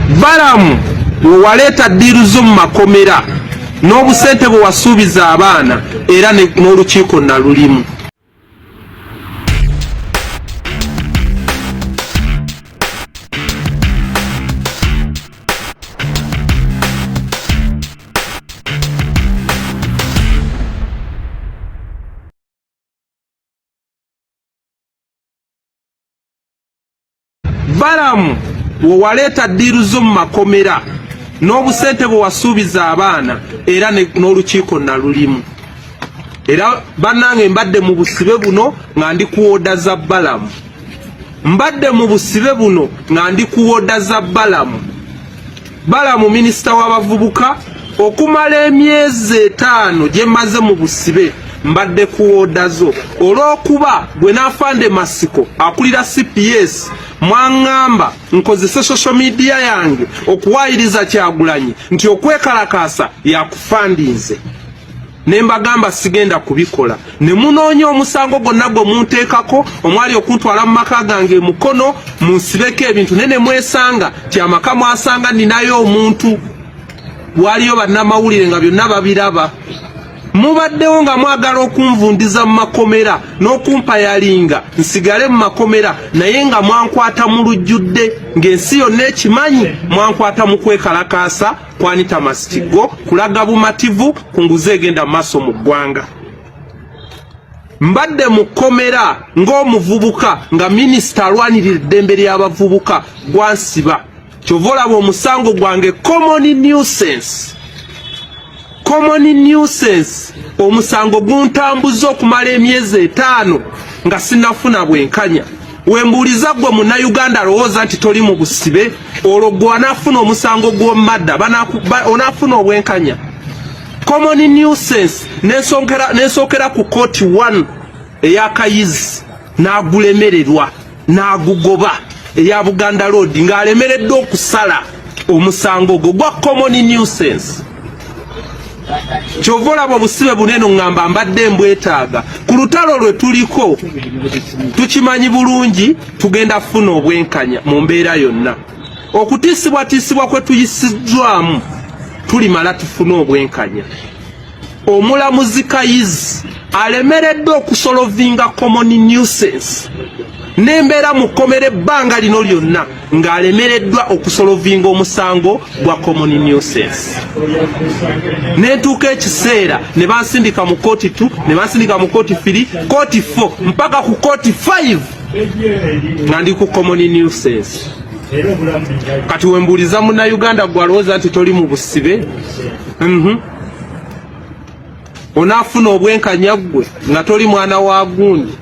Balamu wewaleeta ddiiru zo mu makomera n'obusente bwe wasuubiza abaana era n'olukiiko nalulimu. Balamu wewaleeta ddiiru zo mu makomera n'obusente bwe wasuubiza abaana era n'olukiiko nalulimu. Era bannange mbadde mu busibe buno nga ndi kuwooda za Balamu. Mbadde mu busibe buno nga ndi kuwooda za Balamu. Balamu minisita w'abavubuka okumala emyezi 5 gye maze mu busibe mbadde kuwooda zo olw'okuba gwe n'afande Masiko akulira CPS mwangamba nkozese social media yange okuwaayiriza Kyagulanyi nti okwekalakaasa yakufandinze. Nembagamba sigenda kubikola. Ne munoonya omusango gonna gwe munteekako omwali okuntwala mu maka gange mukono munsibeko ebintu nene mwesanga ti amaka mwasanga ninayo omuntu. Waliyo bannamawulire nga byonna babiraba. Mubaddewo nga mwagala okunvundiza mu makomera n'okumpayalinga nsigale mu makomera naye nga mwankwata mu lujjudde ng'ensi yonna ekimanyi mwankwata mu kwekalakaasa kwanita Masitigo kulaga bumativu ku nguzi egenda mu maaso mu ggwanga. Mbadde mu kkomera ng'omuvubuka nga minisita alwanirira eddembe ly'abavubuka gwansiba. Kyova olaba omusango gwange common nuisance. Common nuisance omusango guntambuza okumala emyezi 5 nga sinafuna bwenkanya. Wembuuliza gwe munnayuganda alowooza nti toli mu busibe olwo gwe anaafuna omusango gw'omadda onaafuna obwenkanya. Common nuisance n'ensookera ku kooti 1 ey'akayizi n'agulemererwa n'agugoba eya Buganda Road ng'alemereddwa okusala omusango gwo gwa common nuisance. Kyova olaba obusibe bunene ngamba mbadde mbwetaaga. Ku lutalo lwe tuliko tukimanyi bulungi tugenda funa obwenkanya mu mbeera yonna. Okutiisibwatiisibwa kwe tuyisiddwamu tulimala tufuna obwenkanya. Omulamuzi Kayizi alemereddwa okusolovinga common nuisance n'embeera mu kkomera ebbanga lino lyonna ng'alemereddwa okusolovinga omusango gwa common nuisance. N'entuuka ekiseera ne bansindika mu kooti 2 ne bansindika mu kooti 3 kooti 4 mpaka ku kooti 5 nga ndi ku common nuisance. Kati wembuuliza munnayuganda gwe alowooza nti toli mu busibe onaafuna obwenkanya gwe nga toli mwana wa gundi.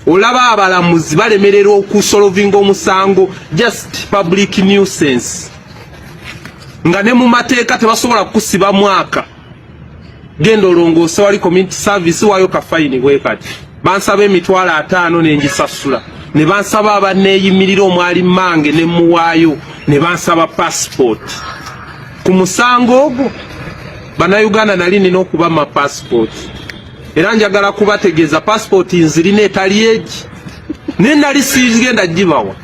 Olaba abalamuzi balemererwa okusolovinga omusango just public nuisance nga ne mu mateeka tebasobola kukusiba mwaka. Genda olongoose wali community service waayo kafayini bwe kati. Bansaba emitwalo 5 n'engisasula. Ne bansaba abanneeyimirira omwali Mange ne muwaayo ne bansaba passport. Ku musango ogwo bannayuganda nali nina okuba ma passport. Era njagala kubategeeza passport nzirina etali egi ne nali sigenda gibawa.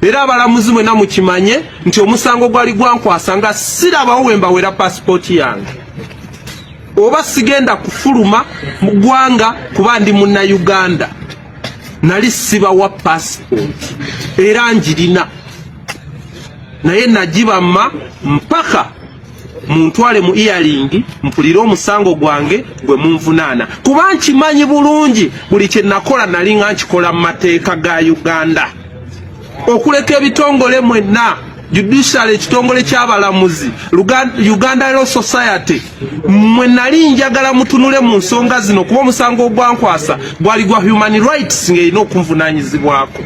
Era abalamuzi mwena mukimanye nti omusango gwali gwankwasa nga sirabawo we mbawera passport yange. Oba sigenda kufuluma mu ggwanga kuba ndi munnayuganda nali sibawa passport era njirina naye nagibamma mpaka muntwale mu earring mpulire omusango gwange gwe munvunaana kuba nkimanyi bulungi buli kye nakola nali nga nkikola mu mateeka ga Uganda. Okuleka ebitongole mwenna judicial ekitongole ky'abalamuzi Uganda Law Society mwe nali njagala mutunule mu nsonga zino kuba omusango ogwankwasa gwali gwa human rights ng'erina okunvunaanyizibwako.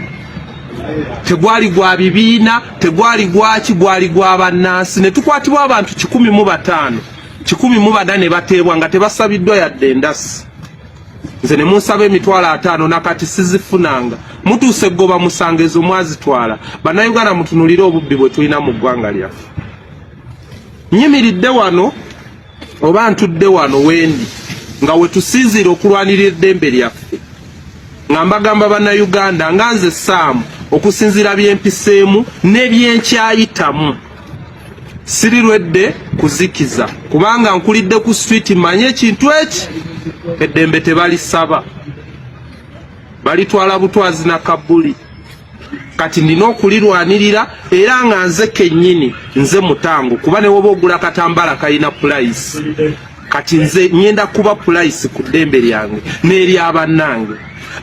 Tegwali gwa bibiina, tegwali gwaki, gwali gwa bannansi. Ne tukwatibwa abantu 105 104 ne bateebwa nga tebasabiddwa yadde endasi. Nze ne munsaba emitwalo 5 nakati sizifunanga. Mutuuse goba musango ezo mwazitwala. Bannayuganda mutunulire obubbi bwe tulina mu ggwanga lyaffe. Nyimiridde wano oba ntudde wano wendi nga we tusinziira okulwanirira eddembe lyaffe. Nga mbagamba bannayuganda nga nze Saamu okusinzira byempiseemu n'ebyenkyayitamu. Sirirwedde kuzikiza kubanga nkulidde ku street manye ekintu eki eddembe tebalisaba, balitwala butwazi na kabuli. Kati nina okulirwanirira era nga nze kennyini nze Mutango kuba ne woba ogula katambala kalina price. Kati nze nyenda kuba price ku ddembe lyange n'eri abannange.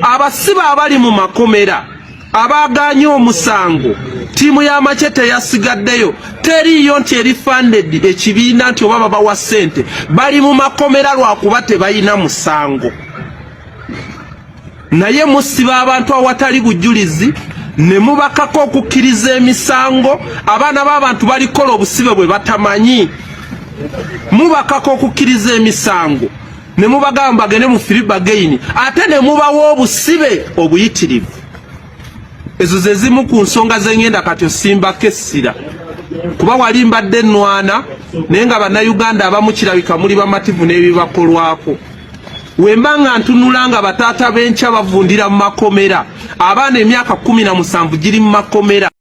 Abasiba abali mu makomera abaganye omusango tiimu y'Amachete yasigaddeyo teriyo nti eri funded ekibiina nti oba babawa ssente, bali mu makomera lwakuba tebalina musango. Naye musiba abantu awatali bujulizi ne mubakako okukkiriza emisango, abaana b'abantu balikola obusibe bwe batamanyi. Mubakako okukkiriza emisango ne mubagamba bagende mu Firiba Gaini ate ne mubawa obusibe obuyitirivu. Ezo ze zimu ku nsonga ze ngenda kati osimbako essira kuba wali mbadde nnwana naye nga bannayuganda abamu kirabika muli bamativu n'ebibakolwako. Wemba nga ntunula nga bataata b'enkya bavundira mu makomera, abaana emyaka 17 giri mu makomera.